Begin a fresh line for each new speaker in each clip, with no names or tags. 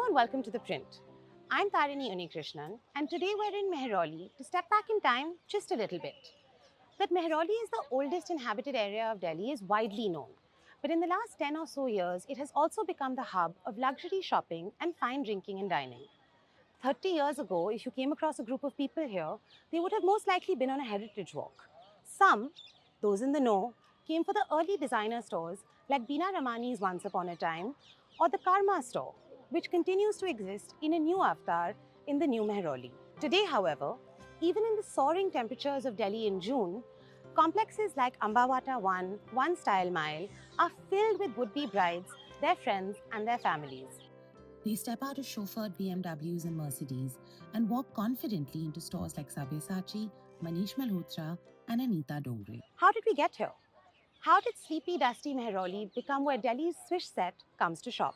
Hello and welcome to The Print. I'm Tarini Unikrishnan, and today we're in Mehrauli to step back in time just a little bit. That Mehrauli is the oldest inhabited area of Delhi is widely known, but in the last 10 or so years, it has also become the hub of luxury shopping and fine drinking and dining. 30 years ago, if you came across a group of people here, they would have most likely been on a heritage walk. Some, those in the know, came for the early designer stores like Bina Ramani's Once Upon a Time or the Karma store, which continues to exist in a new avatar in the new Mehrauli. Today, however, even in the soaring temperatures of Delhi in June, complexes like Ambawata 1, One Style Mile are filled with would-be brides, their friends and their families.
They step out of chauffeured BMWs and Mercedes and walk confidently into stores like Sabyasachi, Manish Malhotra, and Anita Dongre.
How did we get here? How did sleepy, dusty Mehrauli become where Delhi's swish set comes to shop?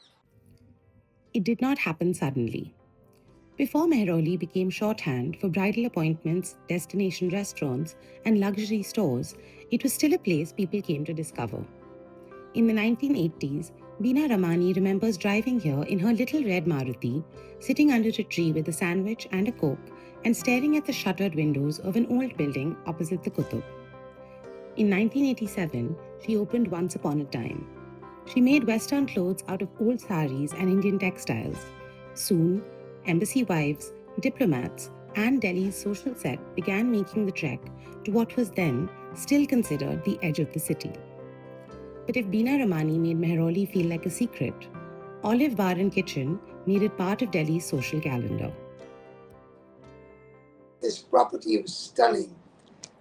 It did not happen suddenly. Before Mehrauli became shorthand for bridal appointments, destination restaurants, and luxury stores, it was still a place people came to discover. In the 1980s, Bina Ramani remembers driving here in her little red Maruti, sitting under a tree with a sandwich and a coke, and staring at the shuttered windows of an old building opposite the Qutub. In 1987, she opened Once Upon a Time. She made Western clothes out of old saris and Indian textiles. Soon, embassy wives, diplomats, and Delhi's social set began making the trek to what was then still considered the edge of the city. But if Bina Ramani made Mehrauli feel like a secret, Olive Bar and Kitchen made it part of Delhi's social calendar.
This property was stunning,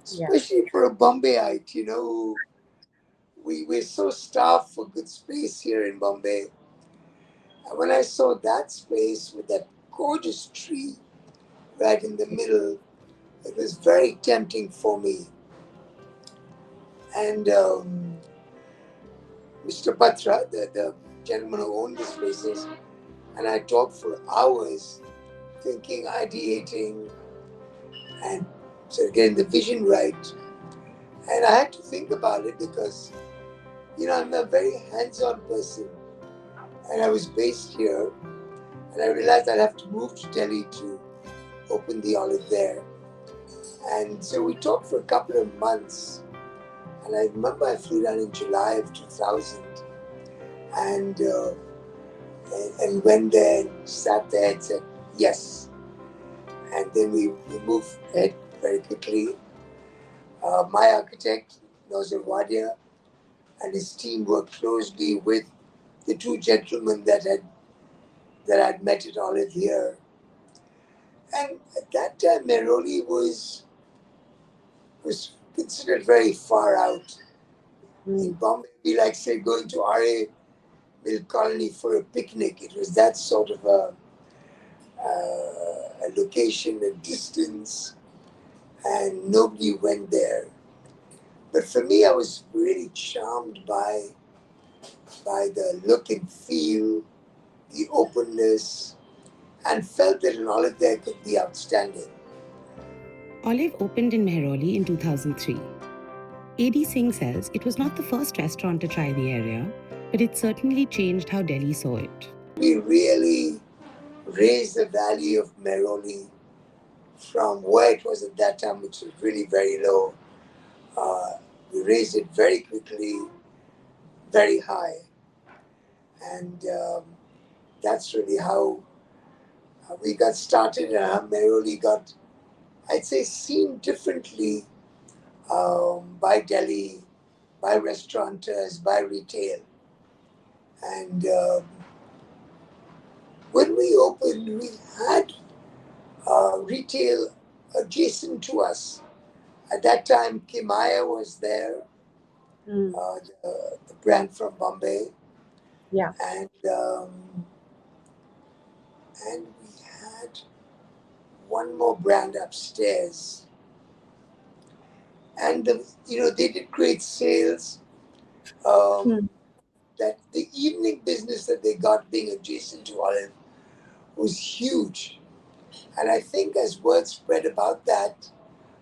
especially for a Bombayite. We're so starved for good space here in Bombay. And when I saw that space with that gorgeous tree right in the middle, it was very tempting for me. And Mr. Batra, the gentleman who owned the spaces, and I talked for hours, thinking, ideating, and so getting the vision right. And I had to think about it because, I'm a very hands-on person. And I was based here. And I realized I'd have to move to Delhi to open the Olive there. And so we talked for a couple of months. And I remember I flew down in July of 2000 and went there and sat there and said, yes. And then we moved ahead very quickly. My architect, Nazir Wadia, and his team worked closely with the two gentlemen that I'd met at Olive here. And at that time, Mehrauli was considered very far out. In Bombay, it'd be like, say, going to R.A. Mill Colony for a picnic. It was that sort of a location, a distance, and nobody went there. But for me, I was really charmed by the look and feel, the openness, and felt that an Olive there could be outstanding.
Olive opened in Mehrauli in 2003. A.D. Singh says it was not the first restaurant to try the area, but it certainly changed how Delhi saw it.
We really raised the value of Mehrauli from where it was at that time, which was really very low. We raised it very quickly, very high. And that's really how we got started and how Mehrauli got, I'd say, seen differently by Delhi, by restaurateurs, by retail. And when we opened, we had retail adjacent to us. At that time, Kimaya was there, the brand from Bombay.
Yeah.
And we had one more brand upstairs. And, they did great sales. That the evening business that they got being adjacent to Olive was huge. And I think as word spread about that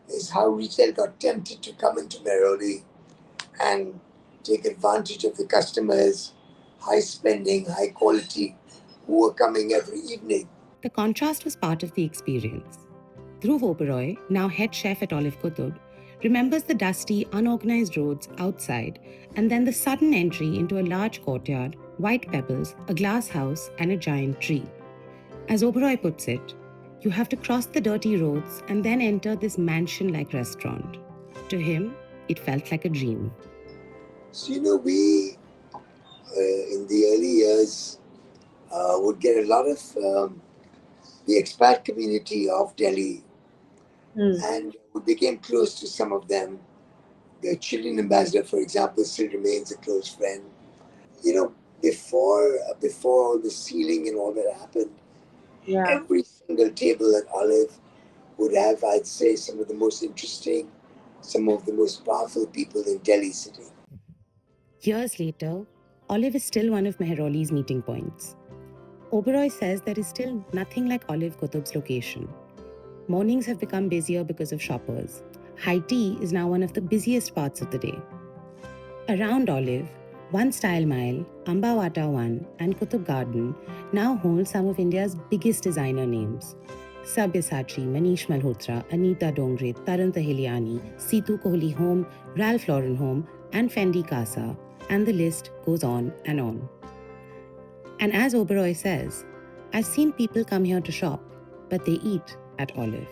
is how retail got tempted to come into Mehrauli and take advantage of the customers, high spending, high quality who were coming every evening.
The contrast was part of the experience. Dhruv Oberoi, now head chef at Olive Kutub, remembers the dusty, unorganized roads outside and then the sudden entry into a large courtyard, white pebbles, a glass house, and a giant tree. As Oberoi puts it, you have to cross the dirty roads and then enter this mansion-like restaurant. To him, it felt like a dream.
So, we, in the early years, would get a lot of the expat community of Delhi, and we became close to some of them. The Chilean ambassador, for example, still remains a close friend. Before all the sealing and all that happened, every single table at Olive would have, I'd say, some of the most interesting, some of the most powerful people in Delhi city.
Years later, Olive is still one of Meheroli's meeting points. Oberoi says there is still nothing like Olive Kutub's location. Mornings have become busier because of shoppers. High tea is now one of the busiest parts of the day. Around Olive, One Style Mile, Ambawata One, and Kutub Garden now hold some of India's biggest designer names. Sabyasachi, Manish Malhotra, Anita Dongre, Tarun Tahiliani, Situ Kohli Home, Ralph Lauren Home, and Fendi Casa, and the list goes on and on. And as Oberoi says, I've seen people come here to shop, but they eat at Olive.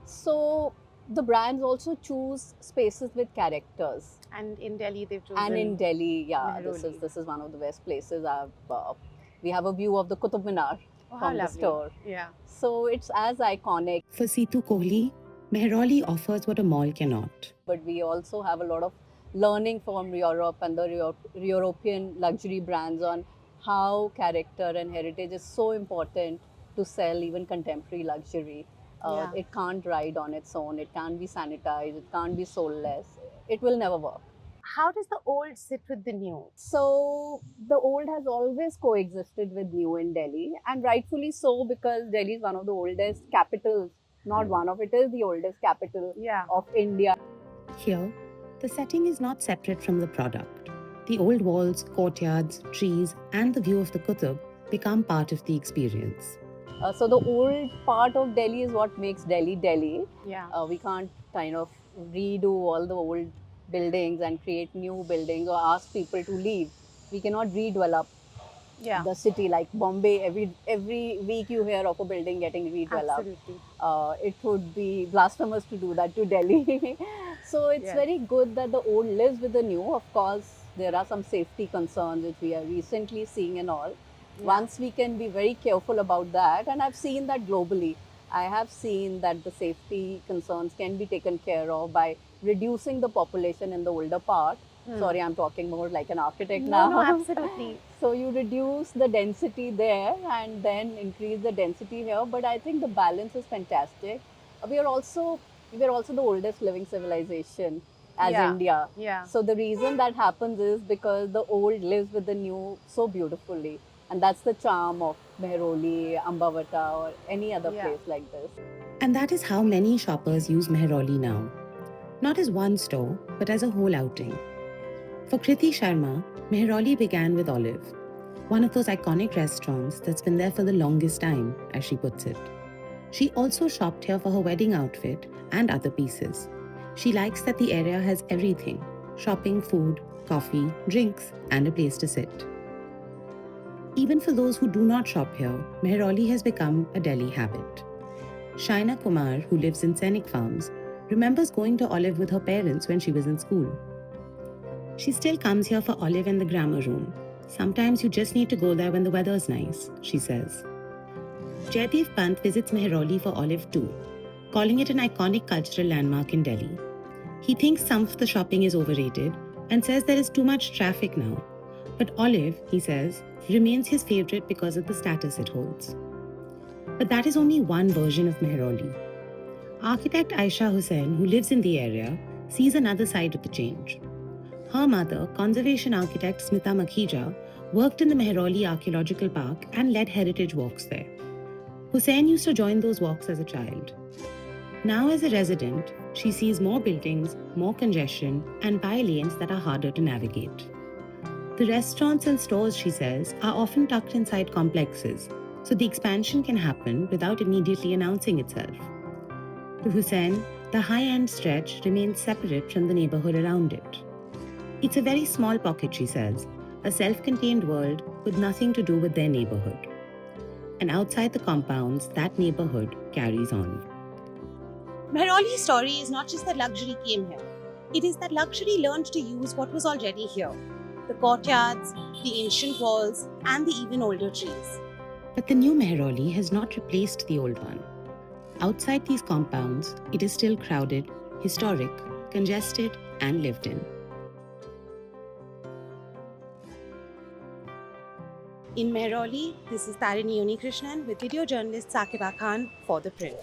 So the brands also choose spaces with characters.
And in Delhi, they've chosen.
And in Delhi,
Meheroli.
this is one of the best places. We have a view of the Qutub Minar from the store.
Yeah.
So it's as iconic.
For Situ Kohli, Meheroli offers what a mall cannot.
But we also have a lot of learning from Europe and the European luxury brands on how character and heritage is so important to sell even contemporary luxury. It can't ride on its own. It can't be sanitized. It can't be soulless. It will never work.
How does the old sit with the new?
So the old has always coexisted with new in Delhi, and rightfully so, because Delhi is one of the oldest capitals. Not one of it is the oldest capital of India.
Here, the setting is not separate from the product. The old walls, courtyards, trees, and the view of the Qutub become part of the experience.
So the old part of Delhi is what makes Delhi Delhi.
Yeah.
We can't kind of redo all the old buildings and create new buildings or ask people to leave. We cannot redevelop the city like Bombay. Every week you hear of a building getting redeveloped.
Absolutely.
It would be blasphemous to do that to Delhi. So it's very good that the old lives with the new. Of course, there are some safety concerns which we are recently seeing and all. Once we can be very careful about that, and I've seen that globally. I have seen that the safety concerns can be taken care of by reducing the population in the older part. Sorry, I'm talking more like an architect now.
No, absolutely.
So you reduce the density there and then increase the density here. But I think the balance is fantastic. We are also the oldest living civilization as India.
Yeah.
So the reason that happens is because the old lives with the new so beautifully. And that's the charm of Meheroli, Ambavata, or any other place like this.
And that is how many shoppers use Meheroli now. Not as one store, but as a whole outing. For Kriti Sharma, Meheroli began with Olive, one of those iconic restaurants that's been there for the longest time, as she puts it. She also shopped here for her wedding outfit and other pieces. She likes that the area has everything: shopping, food, coffee, drinks, and a place to sit. Even for those who do not shop here, Meheroli has become a Delhi habit. Shaina Kumar, who lives in Scenic Farms, remembers going to Olive with her parents when she was in school. She still comes here for Olive and the grammar room. Sometimes you just need to go there when the weather's nice, she says. Jaidev Pant visits Meheroli for Olive too, calling it an iconic cultural landmark in Delhi. He thinks some of the shopping is overrated and says there is too much traffic now. But Olive, he says, remains his favorite because of the status it holds. But that is only one version of Meheroli. Architect Aisha Hussain, who lives in the area, sees another side of the change. Her mother, conservation architect Smita Makhija, worked in the Meheroli Archaeological Park and led heritage walks there. Hussain used to join those walks as a child. Now, as a resident, she sees more buildings, more congestion, and by lanes that are harder to navigate. The restaurants and stores, she says, are often tucked inside complexes, so the expansion can happen without immediately announcing itself. To Hussain, the high-end stretch remains separate from the neighborhood around it. It's a very small pocket, she says, a self-contained world with nothing to do with their neighborhood. And outside the compounds, that neighborhood carries on.
Mehroli's story is not just that luxury came here. It is that luxury learned to use what was already here. The courtyards, the ancient walls, and the even older trees.
But the new Mehroli has not replaced the old one. Outside these compounds, it is still crowded, historic, congested, and lived in.
In Mehroli, this is Tarini Unikrishnan with video journalist Sakiba Khan for The Print.